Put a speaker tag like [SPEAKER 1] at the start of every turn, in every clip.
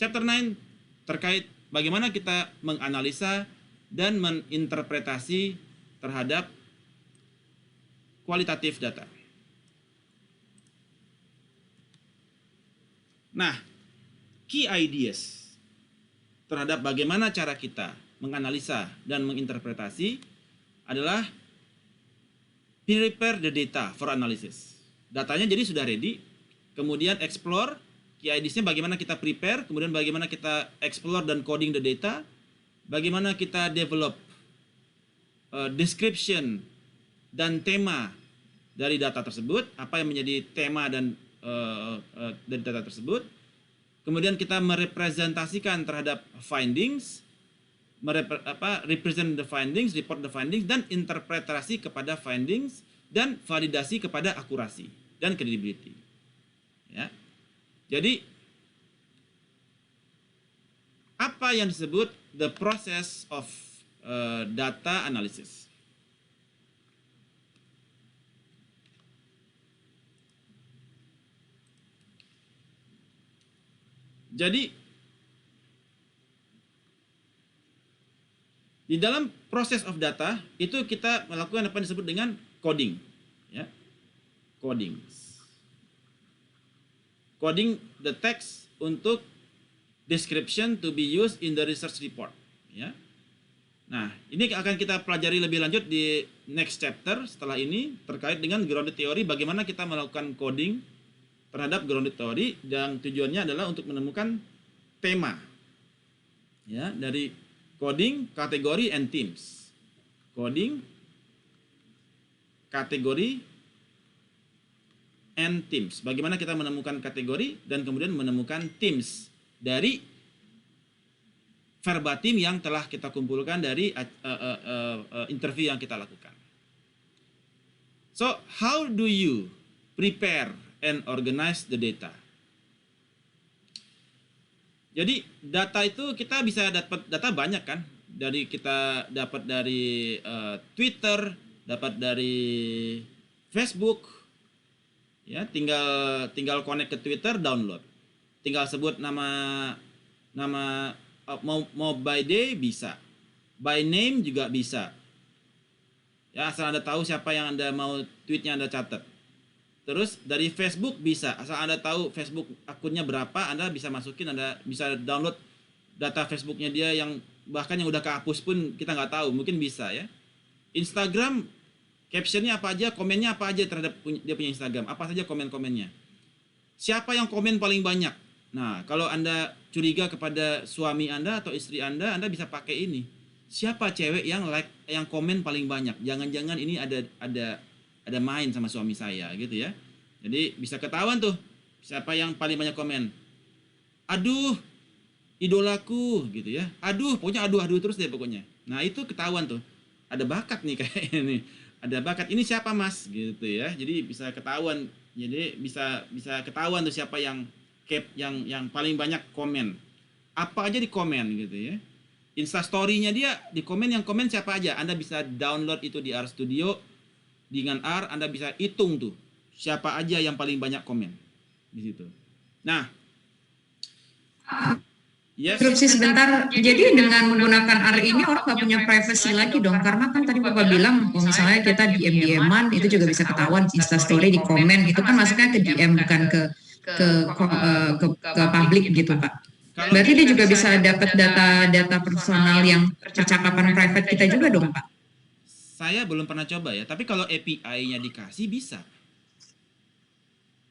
[SPEAKER 1] Chapter 9 terkait bagaimana kita menganalisa dan menginterpretasi terhadap kualitatif data. Nah, key ideas terhadap bagaimana cara kita menganalisa dan menginterpretasi adalah prepare the data for analysis. Datanya jadi sudah ready, kemudian explore, key ideas-nya bagaimana kita prepare, kemudian bagaimana kita explore dan coding the data, bagaimana kita develop description dan tema dari data tersebut, apa yang menjadi tema dan dari data tersebut. Kemudian kita merepresentasikan terhadap findings, represent the findings, report the findings, dan interpretasi kepada findings, dan validasi kepada akurasi dan credibility. Ya. Jadi apa yang disebut the process of data analysis? Jadi di dalam proses of data itu kita melakukan apa yang disebut dengan coding, ya. Coding the text untuk description to be used in the research report, ya. Nah, ini akan kita pelajari lebih lanjut di next chapter setelah ini terkait dengan grounded theory, bagaimana kita melakukan coding terhadap grounded theory, yang tujuannya adalah untuk menemukan tema, ya, dari coding, kategori, and themes. Coding, kategori, and themes. Bagaimana kita menemukan kategori dan kemudian menemukan themes dari verbatim yang telah kita kumpulkan dari interview yang kita lakukan. So, how do you prepare and organize the data? Jadi data itu kita bisa dapat data banyak kan, dari kita dapat dari Twitter, dapat dari Facebook, ya, tinggal connect ke Twitter, download, tinggal sebut nama mau by day bisa, by name juga bisa, ya, asal Anda tahu siapa yang Anda mau tweetnya Anda catat. Terus dari Facebook bisa, asal Anda tahu Facebook akunnya berapa, Anda bisa masukin, Anda bisa download data Facebooknya dia yang bahkan yang udah kehapus pun kita nggak tahu, mungkin bisa, ya. Instagram, captionnya apa aja, komennya apa aja terhadap dia punya Instagram, apa saja komen-komennya. Siapa yang komen paling banyak? Nah, kalau Anda curiga kepada suami Anda atau istri Anda bisa pakai ini. Siapa cewek yang like, yang komen paling banyak? Jangan-jangan ini ada main sama suami saya gitu, ya. Jadi bisa ketahuan tuh siapa yang paling banyak komen. Aduh, idolaku gitu, ya. Aduh, pokoknya aduh terus deh pokoknya. Nah, itu ketahuan tuh. Ada bakat nih kayak ini. Ada bakat. Ini siapa, Mas? Gitu, ya. Jadi bisa ketahuan. Jadi bisa ketahuan tuh siapa yang paling banyak komen. Apa aja di komen gitu, ya. Instastory-nya dia di komen, yang komen siapa aja. Anda bisa download itu di RStudio. Dengan R, Anda bisa hitung tuh siapa aja yang paling banyak komen di situ. Nah, yes.
[SPEAKER 2] Interupsi sebentar. Jadi dengan menggunakan R ini orang nggak punya privacy lagi dong, karena kan tadi Bapak bilang misalnya kita DM-an itu juga bisa ketahuan, Instastory di komen itu kan masuknya ke DM bukan ke publik gitu, Pak. Berarti dia juga bisa dapat data personal yang percakapan private kita juga dong, Pak.
[SPEAKER 1] Saya belum pernah coba, ya, tapi kalau API-nya dikasih bisa.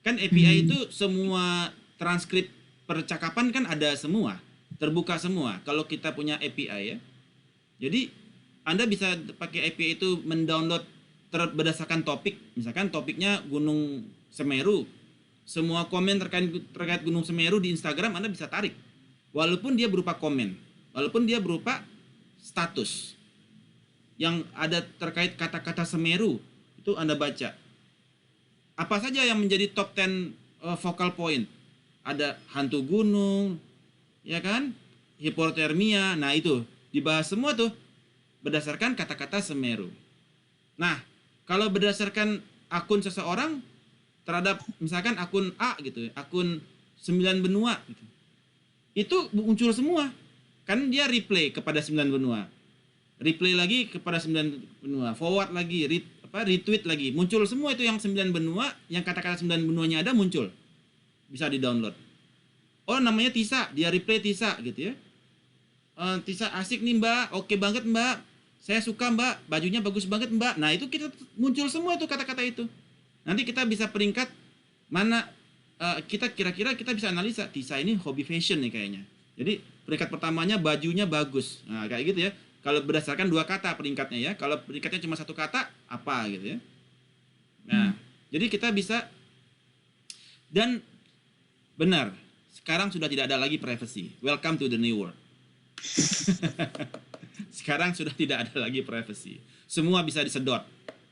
[SPEAKER 1] Kan API itu semua transkrip percakapan kan ada semua, terbuka semua kalau kita punya API, ya. Jadi Anda bisa pakai API itu mendownload berdasarkan topik. Misalkan topiknya Gunung Semeru. Semua komen terkait Gunung Semeru di Instagram Anda bisa tarik. Walaupun dia berupa komen, walaupun dia berupa status yang ada terkait kata-kata Semeru, itu Anda baca. Apa saja yang menjadi top 10 focal point? Ada hantu gunung, ya kan? Hipotermia. Nah, itu dibahas semua tuh berdasarkan kata-kata Semeru. Nah, kalau berdasarkan akun seseorang terhadap misalkan akun A gitu, akun 9 benua gitu. itu muncul semua. Kan dia replay kepada 9 benua. Replay lagi kepada 9 benua, forward lagi, retweet lagi. Muncul semua itu yang 9 benua, yang kata-kata 9 benuanya ada muncul. Bisa di-download. Oh, namanya Tisa, dia replay Tisa gitu ya. Tisa asik nih Mbak, oke banget Mbak. Saya suka Mbak, bajunya bagus banget Mbak. Nah, itu kita muncul semua itu kata-kata itu. Nanti kita bisa peringkat mana kita kira-kira kita bisa analisa Tisa ini hobi fashion nih kayaknya. Jadi peringkat pertamanya bajunya bagus. Nah, kayak gitu ya. Kalau berdasarkan 2 kata peringkatnya ya. Kalau peringkatnya cuma 1 kata apa gitu ya. Nah, jadi kita bisa, dan benar, sekarang sudah tidak ada lagi privacy. Welcome to the new world. Sekarang sudah tidak ada lagi privacy. Semua bisa disedot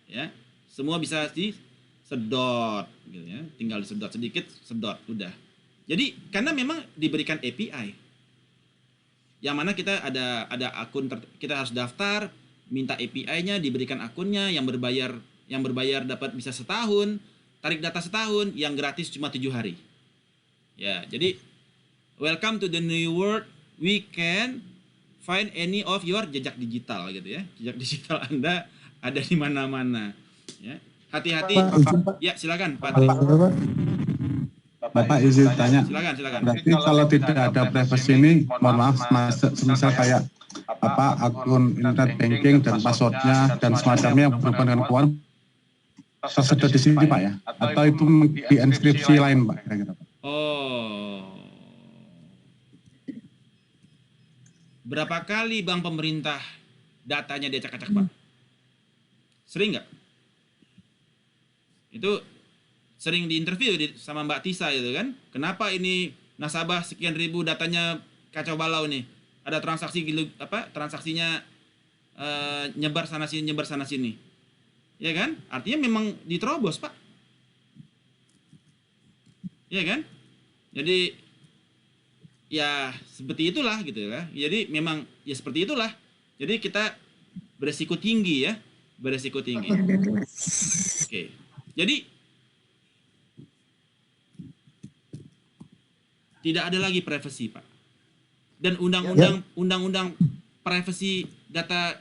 [SPEAKER 1] ya. Semua bisa disedot gitu ya. Tinggal disedot sedikit, sedot udah. Jadi karena memang diberikan API. Yang mana kita ada akun, kita harus daftar, minta API-nya, diberikan akunnya, yang berbayar dapat bisa setahun, tarik data setahun, yang gratis cuma 7 hari. Ya, jadi welcome to the new world. We can find any of your jejak digital gitu ya. Jejak digital Anda ada di mana-mana. Ya, hati-hati. Ya, silakan Pak.
[SPEAKER 3] Bapak izin tanya.
[SPEAKER 1] Silakan.
[SPEAKER 3] Berarti kalau tidak ada privacy ini, mohon maaf, misal kayak akun internet banking dan passwordnya dan semacamnya yang berhubungan dengan keuangan tersedot di sini Pak ya? Atau itu di inskripsi lain Pak? Kira-kira.
[SPEAKER 1] Oh. Berapa kali bank pemerintah datanya diacak-acak Pak? Sering nggak? Itu sering diinterview sama Mbak Tisa gitu kan. Kenapa ini nasabah sekian ribu datanya kacau balau nih? Ada transaksinya nyebar sana sini. Ya kan? Artinya memang diterobos, Pak. Ya kan? Jadi ya seperti itulah gitu ya. Jadi memang ya seperti itulah. Jadi kita beresiko tinggi ya. Beresiko tinggi. Oke. Jadi tidak ada lagi privacy, Pak. Dan undang-undang privacy data,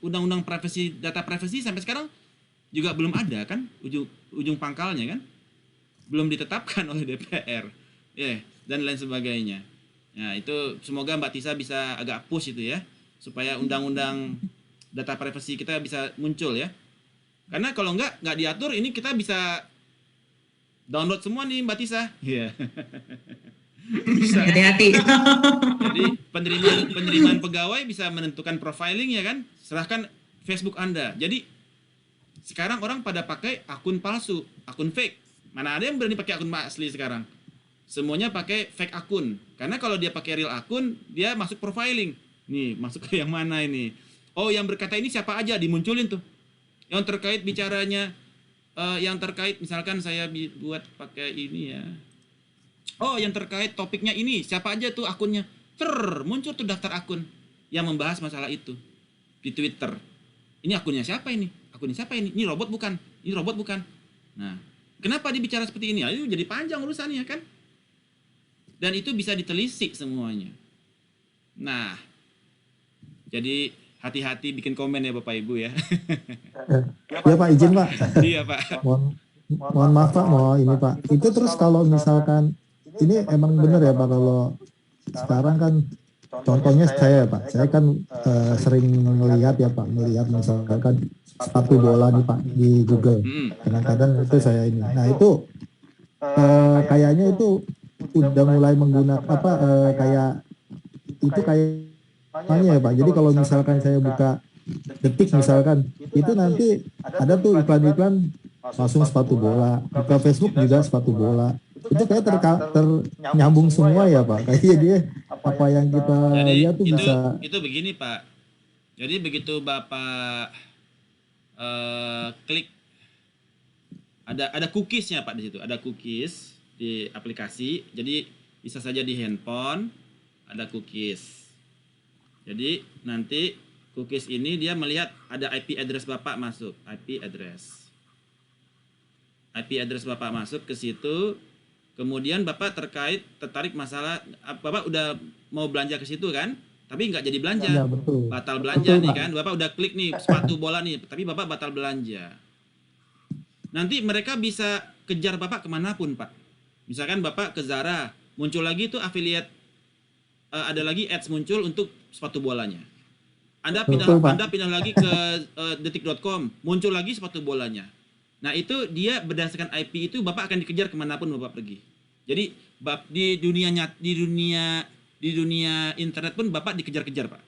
[SPEAKER 1] undang-undang privacy data privacy sampai sekarang juga belum ada kan, ujung pangkalnya kan, belum ditetapkan oleh DPR, dan lain sebagainya. Nah, itu semoga Mbak Tisa bisa agak push itu ya, supaya undang-undang data privacy kita bisa muncul ya. Karena kalau nggak diatur, ini kita bisa download semua nih Mbak Tisa. Iya. Bisa.
[SPEAKER 2] Hati-hati.
[SPEAKER 1] Jadi penerimaan pegawai bisa menentukan profiling ya kan, serahkan Facebook Anda. Jadi sekarang orang pada pakai akun palsu, akun fake. Mana ada yang berani pakai akun asli sekarang? Semuanya pakai fake akun. Karena kalau dia pakai real akun, dia masuk profiling. Nih, masuk ke yang mana ini? Oh, yang berkata ini siapa aja dimunculin tuh. Yang terkait bicaranya, yang terkait misalkan saya buat pakai ini ya. Oh, yang terkait topiknya ini, siapa aja tuh akunnya? Muncul tuh daftar akun yang membahas masalah itu di Twitter. Ini akunnya siapa ini? Akunnya siapa ini? Ini robot bukan? Ini robot bukan? Nah, kenapa dia bicara seperti ini? Itu jadi panjang urusannya kan? Dan itu bisa ditelisik semuanya. Nah, jadi hati-hati bikin komen ya Bapak Ibu ya.
[SPEAKER 4] Ya Pak, izin Pak.
[SPEAKER 1] Iya Pak.
[SPEAKER 4] Mohon maaf Pak, ini Pak. Itu terus kalau misalkan ini emang benar ya Pak, kalau sekarang kan contohnya saya ya Pak, saya kan sering melihat ya Pak, misalkan sepatu bola nih Pak di Google. Kadang-kadang itu saya ini. Nah itu kayaknya itu udah mulai menggunakan kayak itu kayaknya ya Pak. Jadi kalau misalkan saya buka Detik misalkan, itu nanti ada tuh iklan-iklan langsung sepatu bola, buka Facebook juga sepatu bola. Itu kayak ternyambung semua ya Pak. Kayaknya dia apa yang kita lihat tuh bisa.
[SPEAKER 1] Itu begini Pak. Jadi begitu Bapak klik, ada cookiesnya Pak di situ. Ada cookies di aplikasi. Jadi bisa saja di handphone ada cookies. Jadi nanti cookies ini dia melihat ada IP address Bapak masuk, IP address Bapak masuk ke situ. Kemudian Bapak tertarik masalah, Bapak udah mau belanja ke situ kan, tapi nggak jadi belanja,
[SPEAKER 4] Iya, betul.
[SPEAKER 1] batal belanja
[SPEAKER 4] Betul,
[SPEAKER 1] nih
[SPEAKER 4] Pak.
[SPEAKER 1] kan, Bapak udah klik nih sepatu bola nih, tapi Bapak batal belanja. Nanti mereka bisa kejar Bapak kemanapun Pak. Misalkan Bapak ke Zara, muncul lagi tuh affiliate, ada lagi ads muncul untuk sepatu bolanya. Anda
[SPEAKER 4] Betul, Pak.
[SPEAKER 1] pindah lagi ke detik.com, muncul lagi sepatu bolanya. Nah itu dia berdasarkan IP itu Bapak akan dikejar kemanapun Bapak pergi. Jadi di dunia internet pun Bapak dikejar-kejar Pak.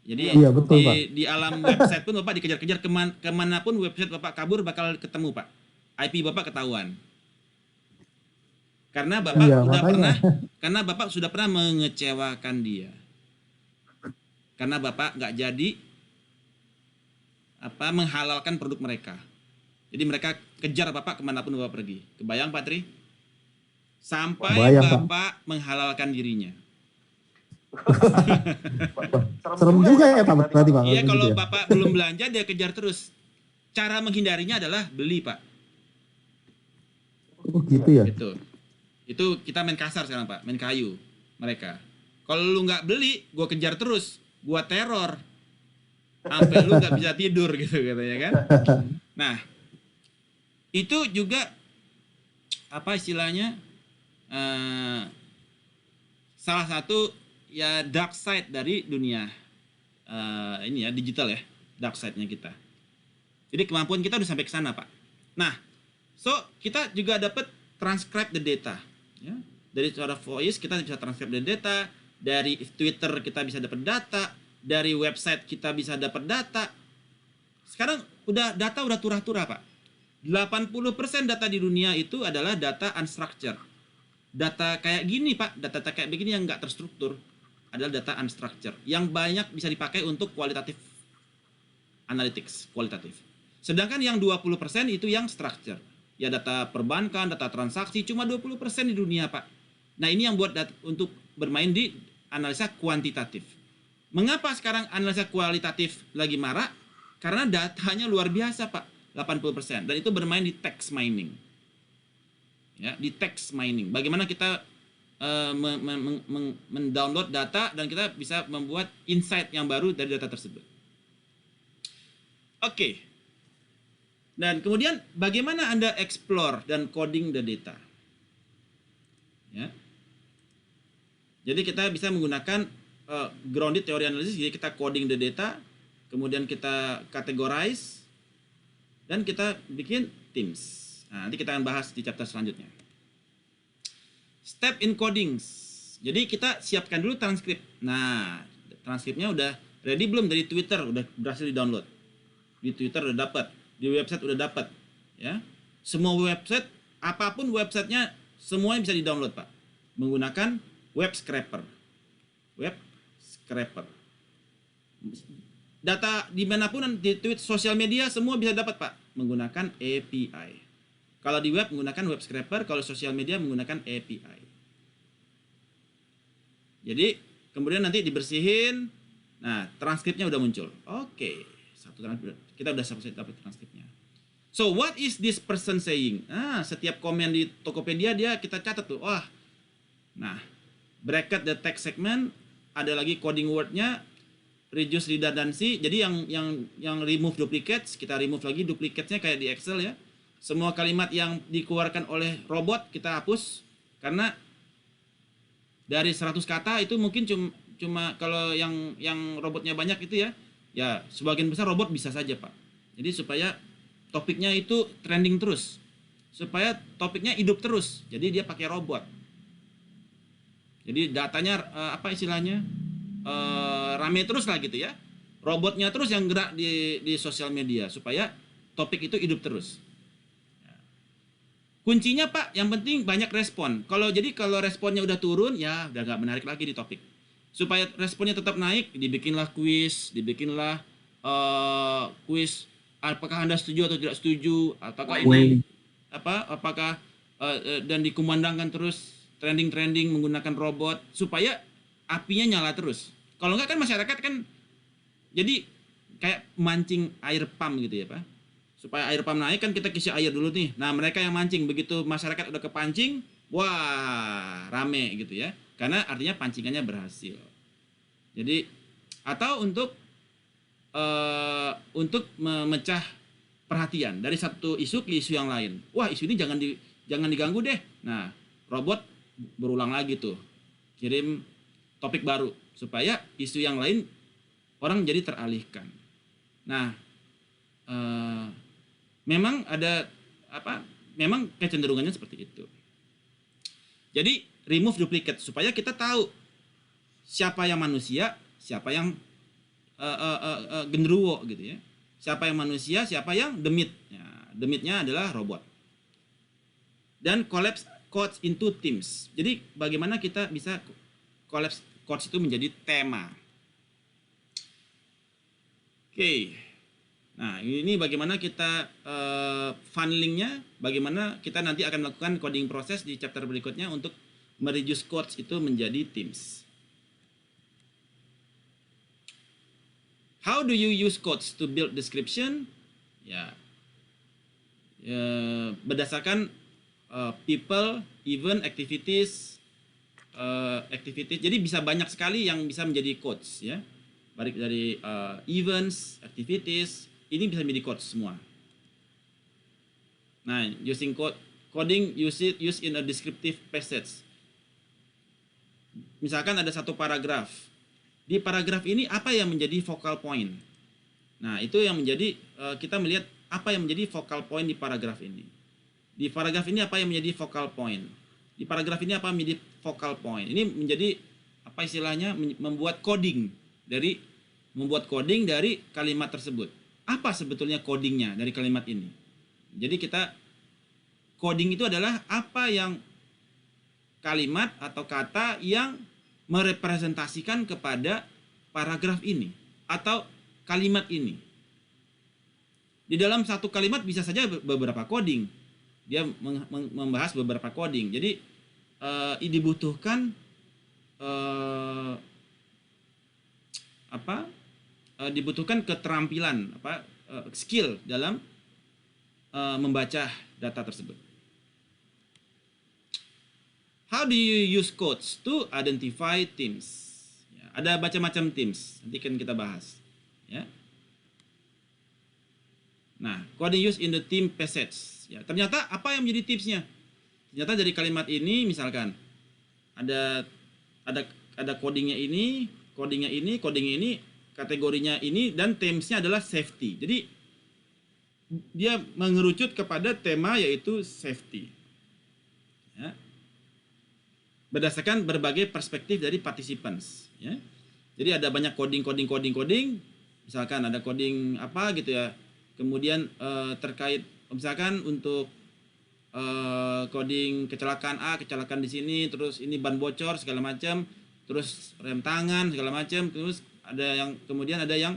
[SPEAKER 1] Jadi
[SPEAKER 4] Iya, betul, Pak.
[SPEAKER 1] di alam website pun Bapak dikejar-kejar, kemanapun website Bapak kabur bakal ketemu Pak. IP Bapak ketahuan. Karena Bapak
[SPEAKER 4] Iya, makanya.
[SPEAKER 1] karena Bapak sudah pernah mengecewakan dia. Karena Bapak nggak jadi menghalalkan produk mereka. Jadi mereka kejar Bapak kemanapun Bapak pergi. Kebayang Pak Tri? Sampai
[SPEAKER 4] Kebayang, Pak.
[SPEAKER 1] Bapak menghalalkan dirinya.
[SPEAKER 4] Serem juga ya Pak, berarti Pak.
[SPEAKER 1] Iya, kalau
[SPEAKER 4] gitu ya.
[SPEAKER 1] Bapak belum belanja dia kejar terus. Cara menghindarinya adalah beli Pak.
[SPEAKER 4] Oh gitu ya.
[SPEAKER 1] Itu kita main kasar sekarang Pak, main kayu mereka. Kalau lu nggak beli, gua kejar terus, gua teror, sampai lu nggak bisa tidur gitu katanya kan. Nah, itu juga apa istilahnya, salah satu ya dark side dari dunia ini ya digital ya, dark side-nya kita. Jadi kemampuan kita udah sampai ke sana Pak. Nah, so kita juga dapat transcribe the data. Ya. Dari suara voice kita bisa transcribe the data, dari Twitter kita bisa dapat data, dari website kita bisa dapat data. Sekarang data udah turah-turah Pak. 80% data di dunia itu adalah data unstructured. Data kayak gini Pak, data kayak begini yang nggak terstruktur adalah data unstructured. Yang banyak bisa dipakai untuk kualitatif analytics, kualitatif. Sedangkan yang 20% itu yang structured. Ya data perbankan, data transaksi, cuma 20% di dunia Pak. Nah ini yang buat untuk bermain di analisa kuantitatif. Mengapa sekarang analisa kualitatif lagi marak? Karena datanya luar biasa Pak, 80%. Dan itu bermain di text mining. Ya, di text mining. Bagaimana kita mendownload data dan kita bisa membuat insight yang baru dari data tersebut. Oke. Dan kemudian bagaimana Anda explore dan coding the data? Ya. Jadi kita bisa menggunakan grounded theory analysis, jadi kita coding the data, kemudian kita categorize, dan kita bikin teams. Nah, nanti kita akan bahas di chapter selanjutnya. Step in coding. Jadi kita siapkan dulu transkrip. Nah, transkripnya udah ready belum dari Twitter? Udah berhasil di-download. Di Twitter udah dapat, di website udah dapat, ya. Semua website, apapun websitenya, semuanya bisa di-download, Pak. Menggunakan web scraper. Web scraper. Data dimanapun di tweet sosial media semua bisa dapat Pak menggunakan API. Kalau di web menggunakan web scraper, kalau sosial media menggunakan API. Jadi kemudian nanti dibersihin. Nah transkripnya udah muncul. Oke, kita udah selesai dapat transkripnya. So what is this person saying? Nah setiap komen di Tokopedia kita catat tuh. Wah, nah bracket the text segment, ada lagi coding wordnya. Reduce redundancy, jadi yang remove duplicates, kita remove lagi duplicatesnya kayak di Excel ya. Semua kalimat yang dikeluarkan oleh robot kita hapus, karena dari 100 kata itu mungkin cuma kalau yang robotnya banyak itu ya sebagian besar robot bisa saja Pak. Jadi supaya topiknya itu trending terus, supaya topiknya hidup terus, jadi dia pakai robot. Jadi datanya apa istilahnya? Rame terus lah gitu ya, robotnya terus yang gerak di sosial media supaya topik itu hidup terus. Kuncinya Pak, yang penting banyak respon. Kalau responnya udah turun ya udah nggak menarik lagi di topik. Supaya responnya tetap naik, dibikinlah kuis, kuis apakah Anda setuju atau tidak setuju, apakah ini apakah dan dikumandangkan terus trending menggunakan robot supaya apinya nyala terus. Kalau enggak kan masyarakat kan jadi kayak mancing air pump gitu ya Pak. Supaya air pump naik kan kita isi air dulu nih. Nah mereka yang mancing, begitu masyarakat udah kepancing, wah rame gitu ya, karena artinya pancingannya berhasil. Jadi atau untuk memecah perhatian dari satu isu ke isu yang lain. Wah, isu ini jangan diganggu deh. Nah, robot berulang lagi tuh, kirim topik baru supaya isu yang lain orang jadi teralihkan. Nah, memang ada memang kecenderungannya seperti itu. Jadi remove duplicate supaya kita tahu siapa yang manusia, siapa yang genderuwo gitu ya. Siapa yang manusia, siapa yang demit. Ya, demitnya adalah robot. Dan collapse codes into teams. Jadi bagaimana kita bisa collapse codes itu menjadi tema. Oke. Nah, ini bagaimana kita funnelingnya, bagaimana kita nanti akan melakukan coding proses di chapter berikutnya untuk mereduce codes itu menjadi teams. How do you use codes to build description? Ya, berdasarkan people, event, activities. Jadi bisa banyak sekali yang bisa menjadi codes ya. Baik dari events, activities, ini bisa menjadi codes semua. Nah, using coding use in a descriptive passage. Misalkan ada satu paragraf. Di paragraf ini apa yang menjadi focal point? Nah, itu yang menjadi kita melihat apa yang menjadi focal point di paragraf ini. Di paragraf ini apa yang menjadi focal point? Di paragraf ini apa yang menjadi focal point? Ini menjadi apa istilahnya membuat coding dari kalimat tersebut. Apa sebetulnya codingnya dari kalimat ini? Jadi kita coding itu adalah apa yang kalimat atau kata yang merepresentasikan kepada paragraf ini atau kalimat ini. Di dalam satu kalimat bisa saja beberapa coding. Dia membahas beberapa coding. Jadi dibutuhkan dibutuhkan keterampilan skill dalam membaca data tersebut. How do you use codes to identify themes? Ya, ada macam-macam themes, nanti kan kita bahas. Ya. Nah, coding use in the theme passage. Ya, ternyata apa yang menjadi tipsnya? Ternyata dari kalimat ini, misalkan ada codingnya ini, kategorinya ini, dan themesnya adalah safety. Jadi dia mengerucut kepada tema yaitu safety. Ya. Berdasarkan berbagai perspektif dari participants. Ya. Jadi ada banyak coding. Misalkan ada coding apa gitu ya. Kemudian terkait misalkan untuk coding kecelakaan A, kecelakaan di sini, terus ini ban bocor segala macam, terus rem tangan segala macam, terus kemudian ada yang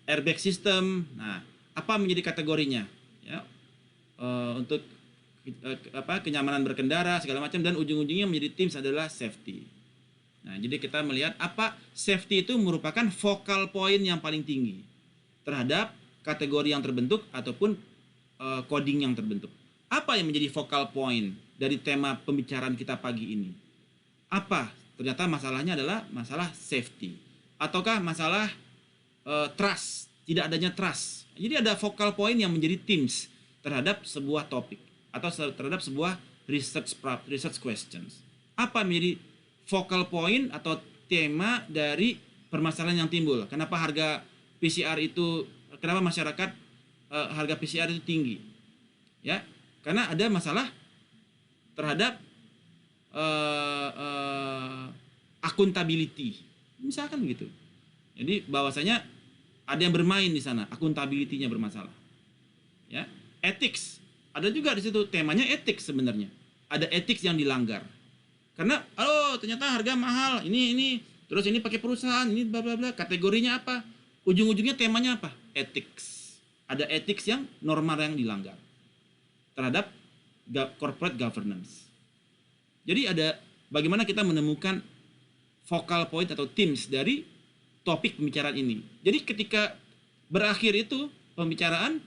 [SPEAKER 1] airbag system. Nah, apa menjadi kategorinya? Ya, untuk kenyamanan berkendara segala macam, dan ujung-ujungnya menjadi themes adalah safety. Nah, jadi kita melihat apa safety itu merupakan focal point yang paling tinggi terhadap kategori yang terbentuk ataupun coding yang terbentuk. Apa yang menjadi focal point dari tema pembicaraan kita pagi ini? Apa? Ternyata masalahnya adalah masalah safety. Ataukah masalah trust, tidak adanya trust. Jadi ada focal point yang menjadi themes terhadap sebuah topik atau terhadap sebuah research questions. Apa menjadi focal point atau tema dari permasalahan yang timbul? Kenapa harga PCR itu, kenapa masyarakat harga PCR itu tinggi? Ya, karena ada masalah terhadap accountability, misalkan gitu. Jadi bahwasanya ada yang bermain di sana, accountability-nya bermasalah. Ya, ethics ada juga di situ, temanya ethics sebenarnya. Ada ethics yang dilanggar. Karena ternyata harga mahal, ini terus ini pakai perusahaan, ini bla bla bla, kategorinya apa? Ujung-ujungnya temanya apa? Ethics. Ada ethics yang norma yang dilanggar terhadap corporate governance. Jadi ada bagaimana kita menemukan focal point atau themes dari topik pembicaraan ini. Jadi ketika berakhir itu pembicaraan,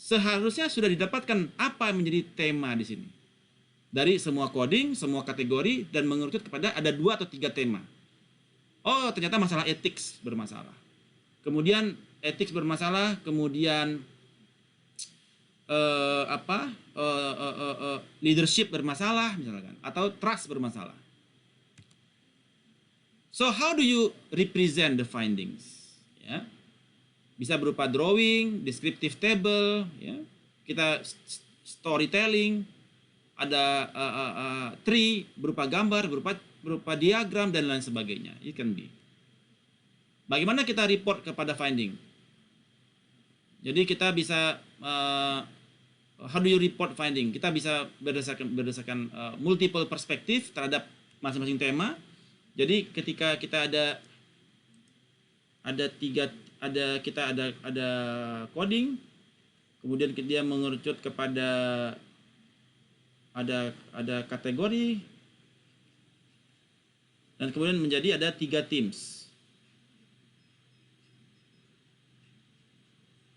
[SPEAKER 1] seharusnya sudah didapatkan apa yang menjadi tema di sini. Dari semua coding, semua kategori, dan mengerucut kepada ada 2 atau 3 tema. Oh, ternyata masalah ethics bermasalah. Kemudian ethics bermasalah, kemudian leadership bermasalah misalkan, atau trust bermasalah. So how do you represent the findings? Ya, bisa berupa drawing, descriptive table, ya, kita storytelling, ada tree berupa gambar, berupa diagram dan lain sebagainya. It can be. Bagaimana kita report kepada finding? Jadi kita bisa how do you report finding? Kita bisa berdasarkan multiple perspektif terhadap masing-masing tema. Jadi ketika kita ada coding, kemudian dia mengerucut kepada ada kategori, dan kemudian menjadi ada 3 teams.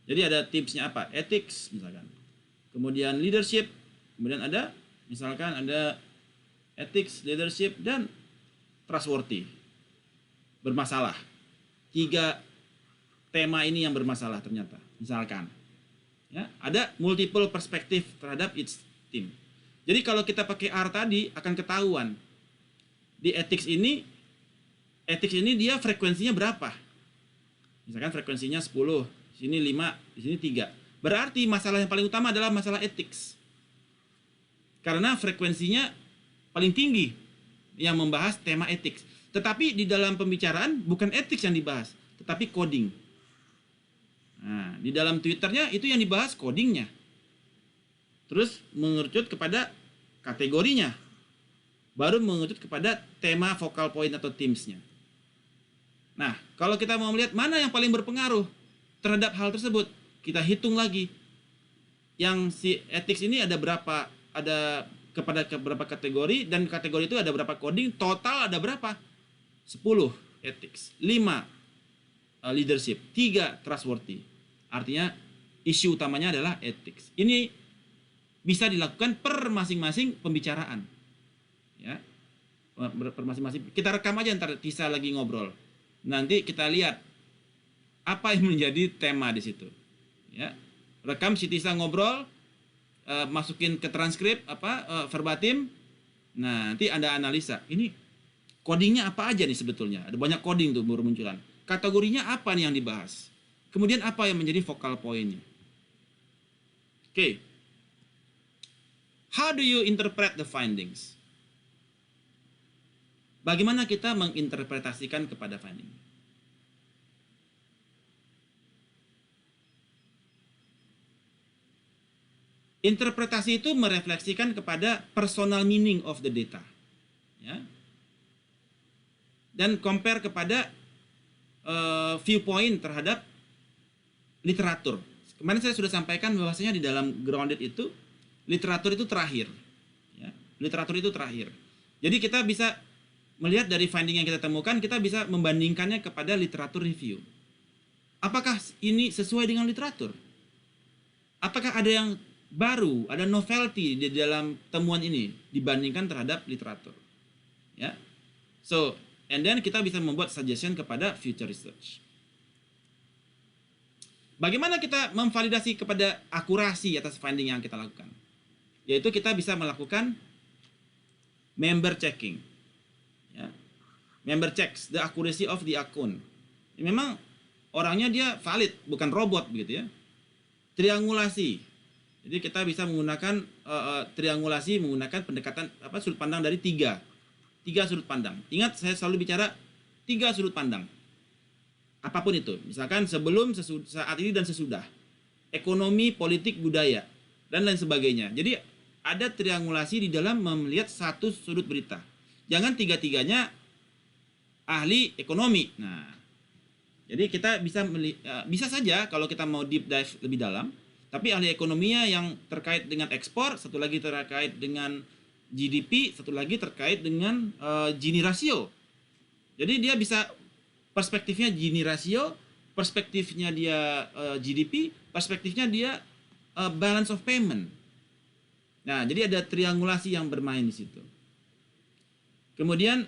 [SPEAKER 1] Jadi ada tipsnya apa? Ethics misalkan. Kemudian leadership, kemudian ada misalkan ada ethics, leadership, dan trustworthy. Bermasalah. 3 tema ini yang bermasalah ternyata. Misalkan. Ya, ada multiple perspektif terhadap each team. Jadi kalau kita pakai R tadi akan ketahuan. Di ethics ini dia frekuensinya berapa? Misalkan frekuensinya 10, di sini 5, di sini 3. Berarti masalah yang paling utama adalah masalah ethics. Karena frekuensinya paling tinggi yang membahas tema ethics. Tetapi di dalam pembicaraan bukan ethics yang dibahas, tetapi coding. Nah, di dalam Twitternya itu yang dibahas codingnya. Terus mengerucut kepada kategorinya. Baru mengerucut kepada tema focal point atau themes-nya. Nah, kalau kita mau melihat mana yang paling berpengaruh terhadap hal tersebut, kita hitung lagi. Yang si ethics ini ada berapa, ada kepada berapa kategori, dan kategori itu ada berapa coding, total ada berapa? 10 ethics, 5 leadership, 3 trustworthy. Artinya isu utamanya adalah ethics. Ini bisa dilakukan per masing-masing pembicaraan. Ya. Per masing-masing. Kita rekam aja ntar Tisa lagi ngobrol. Nanti kita lihat apa yang menjadi tema di situ. Ya. Rekam si Tisa ngobrol, masukin ke transkrip verbatim. Nah, nanti ada analisa. Ini codingnya apa aja nih sebetulnya? Ada banyak coding tuh bermunculan. Kategorinya apa nih yang dibahas? Kemudian apa yang menjadi focal point-nya? Oke. How do you interpret the findings? Bagaimana kita menginterpretasikan kepada finding? Interpretasi itu merefleksikan kepada personal meaning of the data. Ya. Dan compare kepada viewpoint terhadap literatur. Kemarin saya sudah sampaikan bahwasanya di dalam grounded itu literatur itu terakhir. Ya. Literatur itu terakhir. Jadi kita bisa melihat dari finding yang kita temukan, kita bisa membandingkannya kepada literatur review. Apakah ini sesuai dengan literatur? Apakah ada yang baru, ada novelty di dalam temuan ini dibandingkan terhadap literatur? Ya. So, and then kita bisa membuat suggestion kepada future research. Bagaimana kita memvalidasi kepada akurasi atas finding yang kita lakukan? Yaitu kita bisa melakukan member checking. Ya. Member checks the accuracy of the account. Ya, memang orangnya dia valid, bukan robot begitu ya. Triangulasi. Jadi kita bisa menggunakan triangulasi menggunakan pendekatan sudut pandang dari 3 sudut pandang. Ingat, saya selalu bicara 3 sudut pandang. Apapun itu, misalkan sebelum, saat ini, dan sesudah. Ekonomi, politik, budaya, dan lain sebagainya. Jadi ada triangulasi di dalam melihat satu sudut berita. Jangan 3-tiganya ahli ekonomi. Nah, jadi kita bisa saja kalau kita mau deep dive lebih dalam, tapi ahli ekonominya yang terkait dengan ekspor, satu lagi terkait dengan GDP, satu lagi terkait dengan Gini rasio. Jadi dia bisa perspektifnya Gini rasio, perspektifnya dia GDP, perspektifnya dia balance of payment. Nah, jadi ada triangulasi yang bermain di situ. Kemudian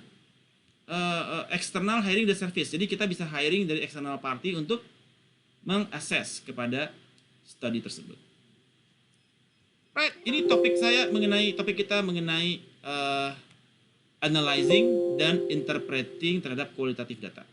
[SPEAKER 1] external hiring the service. Jadi kita bisa hiring dari external party untuk mengakses kepada studi tersebut. Right, ini topik kita mengenai analyzing dan interpreting terhadap kualitatif data.